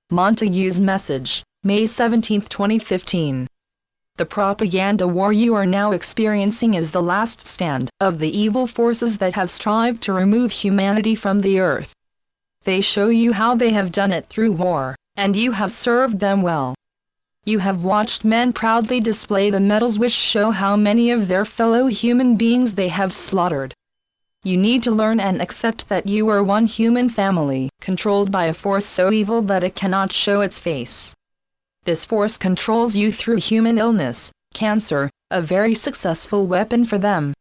Montague's message, May 17, 2015. The propaganda war you are now experiencing is the last stand of the evil forces that have strived to remove humanity from the earth. They show you how they have done it through war, and you have served them well. You have watched men proudly display the medals which show how many of their fellow human beings they have slaughtered. You need to learn and accept that you are one human family, controlled by a force so evil that it cannot show its face. This force controls you through human illness, cancer, a very successful weapon for them.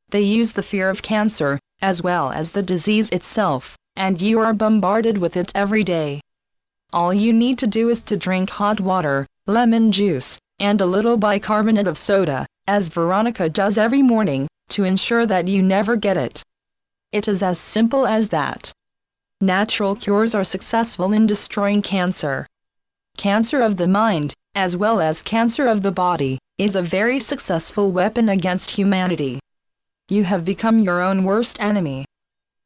They use the fear of cancer, as well as the disease itself, and you are bombarded with it every day. All you need to do is to drink hot water, lemon juice, and a little bicarbonate of soda, as Veronica does every morning, to ensure that you never get it. It is as simple as that. Natural cures are successful in destroying cancer. Cancer of the mind, as well as cancer of the body, is a very successful weapon against humanity. You have become your own worst enemy.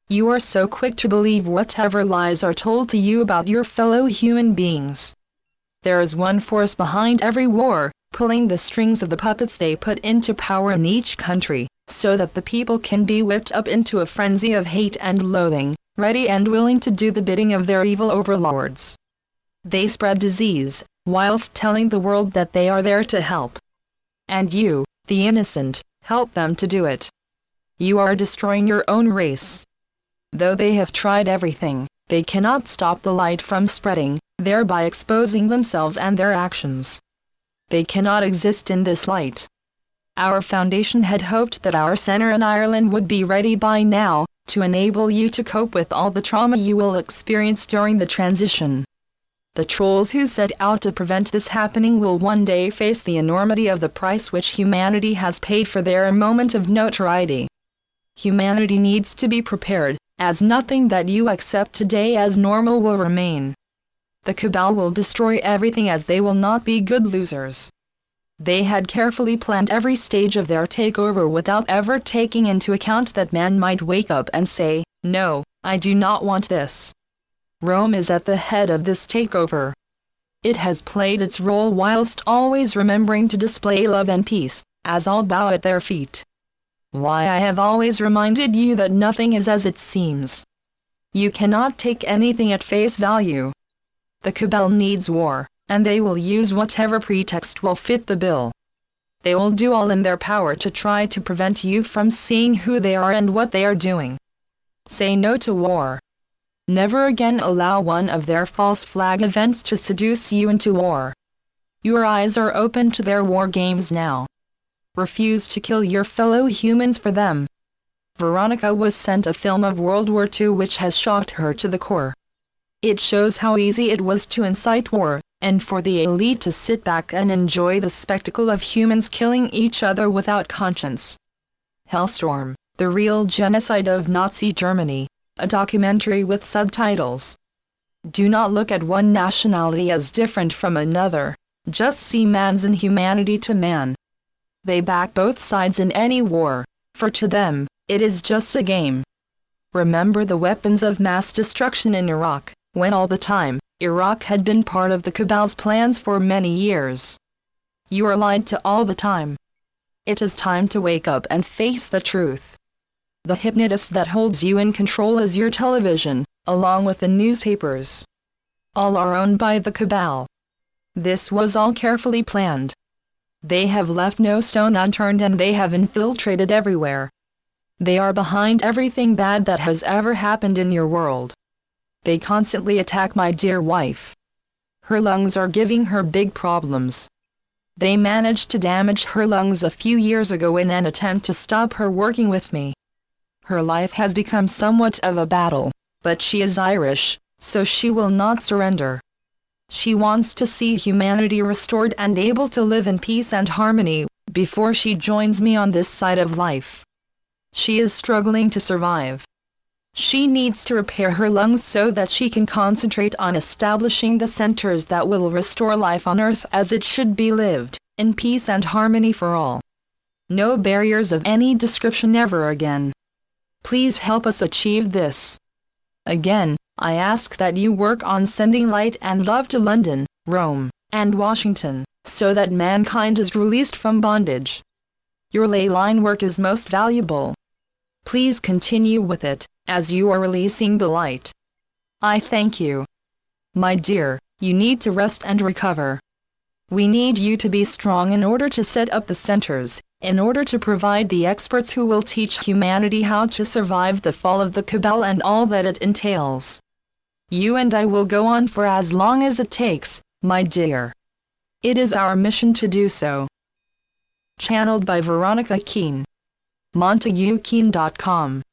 You are so quick to believe whatever lies are told to you about your fellow human beings. There is one force behind every war, pulling the strings of the puppets they put into power in each country, so that the people can be whipped up into a frenzy of hate and loathing, ready and willing to do the bidding of their evil overlords. They spread disease, whilst telling the world that they are there to help. And you, the innocent, help them to do it. You are destroying your own race. Though they have tried everything, they cannot stop the light from spreading, thereby exposing themselves and their actions. They cannot exist in this light. Our foundation had hoped that our center in Ireland would be ready by now, to enable you to cope with all the trauma you will experience during the transition. The trolls who set out to prevent this happening will one day face the enormity of the price which humanity has paid for their moment of notoriety. Humanity needs to be prepared, as nothing that you accept today as normal will remain. The cabal will destroy everything, as they will not be good losers. They had carefully planned every stage of their takeover without ever taking into account that man might wake up and say, "No, I do not want this." Rome is at the head of this takeover. It has played its role whilst always remembering to display love and peace, as all bow at their feet. Why I have always reminded you that nothing is as it seems. You cannot take anything at face value. The cabal needs war, and they will use whatever pretext will fit the bill. They will do all in their power to try to prevent you from seeing who they are and what they are doing. Say no to war. Never again allow one of their false flag events to seduce you into war. Your eyes are open to their war games now. Refuse to kill your fellow humans for them. Veronica was sent a film of World War II which has shocked her to the core. It shows how easy it was to incite war, and for the elite to sit back and enjoy the spectacle of humans killing each other without conscience. Hellstorm, The Real Genocide of Nazi Germany, a documentary with subtitles. Do not look at one nationality as different from another, just see man's inhumanity to man. They back both sides in any war, for to them, it is just a game. Remember the weapons of mass destruction in Iraq, when all the time, Iraq had been part of the cabal's plans for many years. You are lied to all the time. It is time to wake up and face the truth. The hypnotist that holds you in control is your television, along with the newspapers. All are owned by the cabal. This was all carefully planned. They have left no stone unturned, and they have infiltrated everywhere. They are behind everything bad that has ever happened in your world. They constantly attack my dear wife. Her lungs are giving her big problems. They managed to damage her lungs a few years ago in an attempt to stop her working with me. Her life has become somewhat of a battle, but she is Irish, so she will not surrender. She wants to see humanity restored and able to live in peace and harmony, before she joins me on this side of life. She is struggling to survive. She needs to repair her lungs so that she can concentrate on establishing the centers that will restore life on earth as it should be lived, in peace and harmony for all. No barriers of any description ever again. Please help us achieve this. Again, I ask that you work on sending light and love to London, Rome, and Washington, so that mankind is released from bondage. Your ley line work is most valuable. Please continue with it, as you are releasing the light. I thank you. My dear, you need to rest and recover. We need you to be strong in order to set up the centers, in order to provide the experts who will teach humanity how to survive the fall of the cabal and all that it entails. You and I will go on for as long as it takes, my dear. It is our mission to do so. Channeled by Veronica Keane. MontagueKeane.com